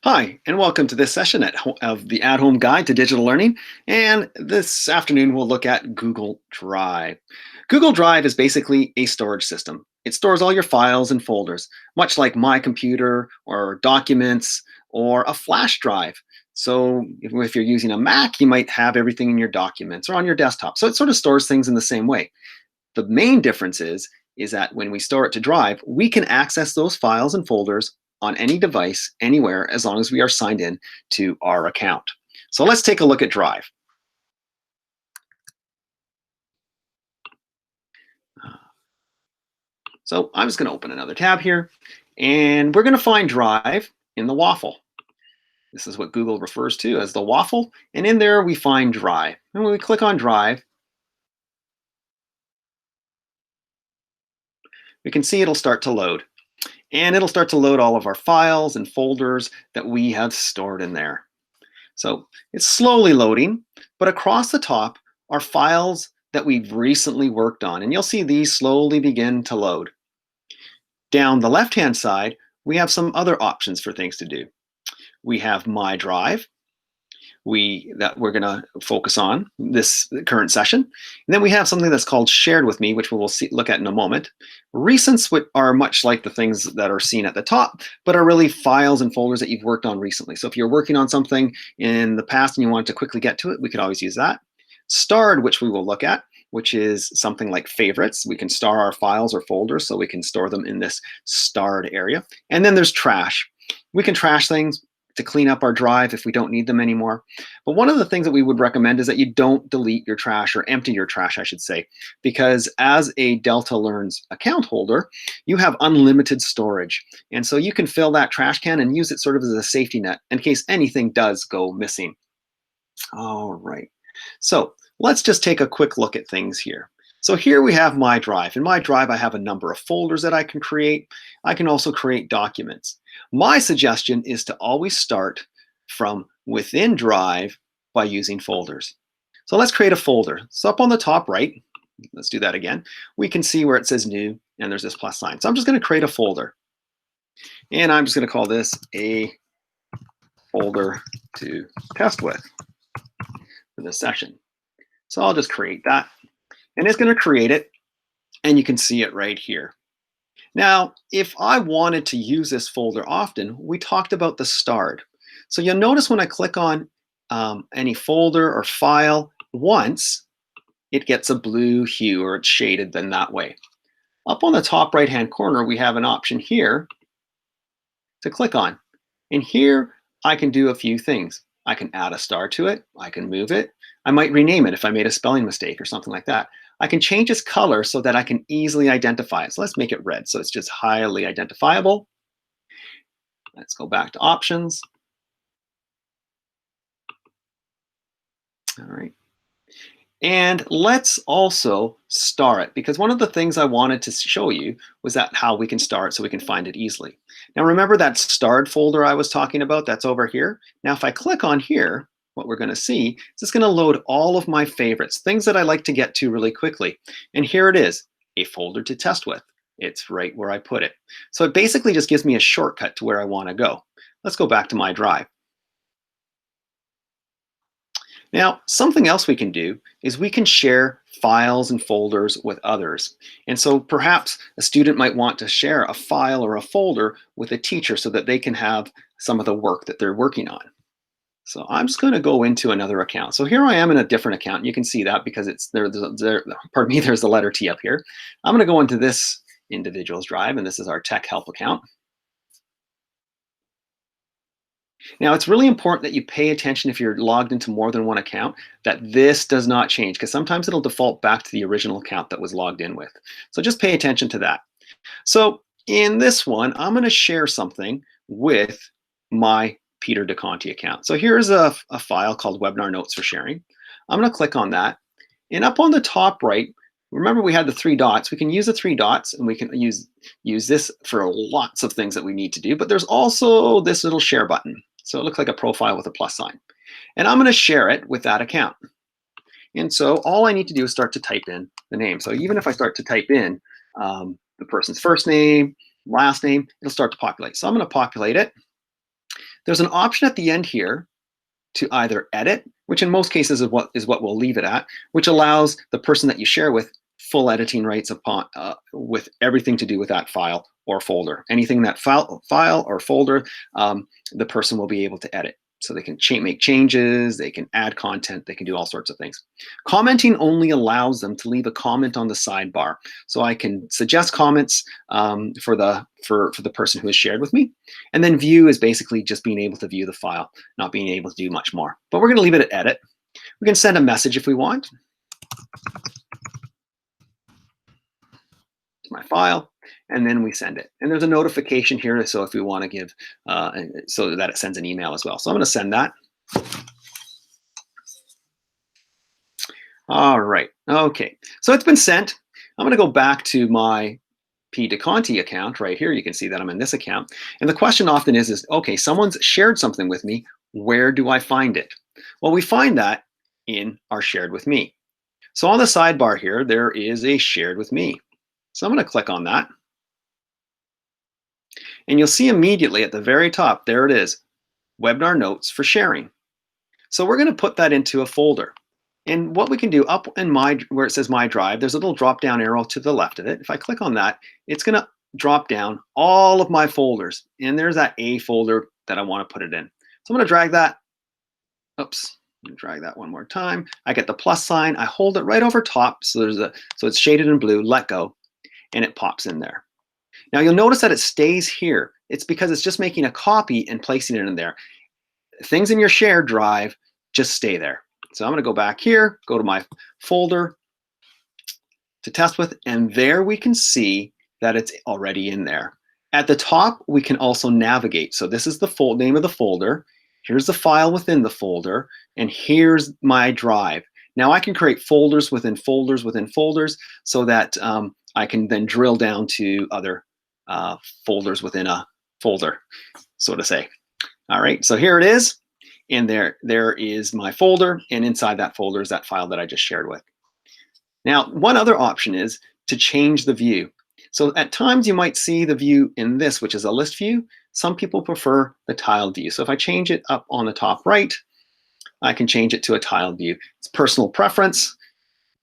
Hi, and welcome to this session of the At-Home Guide to Digital Learning. And this afternoon, we'll look at Google Drive. Google Drive is basically a storage system. It stores all your files and folders, much like My Computer or Documents or a flash drive. So if you're using a Mac, you might have everything in your documents or on your desktop. So it sort of stores things in the same way. The main difference is that when we store it to Drive, we can access those files and folders on any device, anywhere, as long as we are signed in to our account. So let's take a look at Drive. So I'm just going to open another tab here, and we're going to find Drive in the Waffle. This is what Google refers to as the Waffle, and in there we find Drive. And when we click on Drive, we can see it'll start to load. And it'll start to load all of our files and folders that we have stored in there. So it's slowly loading, but across the top are files that we've recently worked on. And you'll see these slowly begin to load. Down the left-hand side, we have some other options for things to do. We have My Drive, that we're going to focus on this current session. And then we have something that's called Shared with Me, which we will look at in a moment. Recents are much like the things that are seen at the top, but are really files and folders that you've worked on recently. So if you're working on something in the past and you want to quickly get to it, we could always use that. Starred, which we will look at, which is something like favorites. We can star our files or folders, so we can store them in this starred area. And then there's trash. We can trash things to clean up our drive if we don't need them anymore. But one of the things that we would recommend is that you don't delete your trash, or empty your trash, I should say, because as a Delta Learns account holder, you have unlimited storage. And so you can fill that trash can and use it sort of as a safety net in case anything does go missing. All right, so let's just take a quick look at things here. So here we have My Drive. In My Drive, I have a number of folders that I can create. I can also create documents. My suggestion is to always start from within Drive by using folders. So let's create a folder. So up on the top right, let's do that again, we can see where it says New, and there's this plus sign. So I'm just going to create a folder. And I'm just going to call this a folder to test with for this session. So I'll just create that. And it's going to create it, and you can see it right here. Now, if I wanted to use this folder often, we talked about the starred. So you'll notice when I click on any folder or file once, it gets a blue hue, or it's shaded then that way. Up on the top right-hand corner, we have an option here to click on. And here I can do a few things. I can add a star to it. I can move it. I might rename it if I made a spelling mistake or something like that. I can change its color so that I can easily identify it. So let's make it red so it's just highly identifiable. Let's go back to options. All right. And let's also star it, because one of the things I wanted to show you was that how we can star it so we can find it easily. Now remember that starred folder I was talking about? That's over here. Now if I click on here, what we're going to see is it's going to load all of my favorites, things that I like to get to really quickly. And here it is, a folder to test with. It's right where I put it. So it basically just gives me a shortcut to where I want to go. Let's go back to My Drive. Now, something else we can do is we can share files and folders with others. And so perhaps a student might want to share a file or a folder with a teacher so that they can have some of the work that they're working on. So I'm just going to go into another account. So here I am in a different account. You can see that because it's pardon me, there's the letter T up here. I'm going to go into this individual's drive, and this is our Tech Help account. Now, it's really important that you pay attention if you're logged into more than one account, that this does not change, because sometimes it'll default back to the original account that was logged in with. So just pay attention to that. So in this one, I'm going to share something with my Peter DeConti account. So here's a file called Webinar Notes for Sharing. I'm going to click on that. And up on the top right, remember we had the three dots. We can use the three dots, and we can use this for lots of things that we need to do. But there's also this little share button. So it looks like a profile with a plus sign. And I'm going to share it with that account. And so all I need to do is start to type in the name. So even if I start to type in the person's first name, last name, it'll start to populate. So I'm going to populate it. There's an option at the end here to either edit, which in most cases is what we'll leave it at, which allows the person that you share with full editing rights upon with everything to do with that file or folder. Anything that file or folder, the person will be able to edit. So they can make changes, they can add content, they can do all sorts of things. Commenting only allows them to leave a comment on the sidebar. So I can suggest comments for the person who has shared with me. And then view is basically just being able to view the file, not being able to do much more. But we're going to leave it at edit. We can send a message if we want to my file, and then we send it. And there's a notification here, so if we want to give, so that it sends an email as well. So I'm going to send that. All right, okay. So it's been sent. I'm going to go back to my P. DeConti account right here. You can see that I'm in this account. And the question often is, okay, someone's shared something with me. Where do I find it? Well, we find that in our shared with me. So on the sidebar here, there is a shared with me. So I'm going to click on that. And you'll see immediately at the very top, there it is, webinar notes for sharing. So we're going to put that into a folder. And what we can do up in where it says My Drive, there's a little drop down arrow to the left of it. If I click on that, it's going to drop down all of my folders. And there's that A folder that I want to put it in. So I'm going to drag that. Oops. Drag that one more time. I get the plus sign. I hold it right over top. So it's shaded in blue. Let go. And it pops in there. Now you'll notice that it stays here. It's because it's just making a copy and placing it in there. Things in your shared drive just stay there. So I'm going to go back here, go to my folder to test with, and there we can see that it's already in there. At the top, we can also navigate. So this is the name of the folder. Here's the file within the folder, and here's my drive. Now I can create folders within folders within folders so that I can then drill down to other folders within a folder, so to say. All right, so here it is. And there is my folder, and inside that folder is that file that I just shared with. Now, one other option is to change the view. So at times you might see the view in this, which is a list view. Some people prefer the tiled view. So if I change it up on the top right, I can change it to a tiled view. It's personal preference.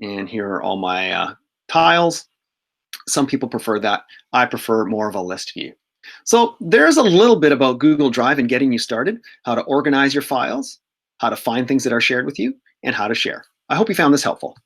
And here are all my tiles. Some people prefer that. I prefer more of a list view. So there's a little bit about Google Drive and getting you started, how to organize your files, how to find things that are shared with you, and how to share. I hope you found this helpful.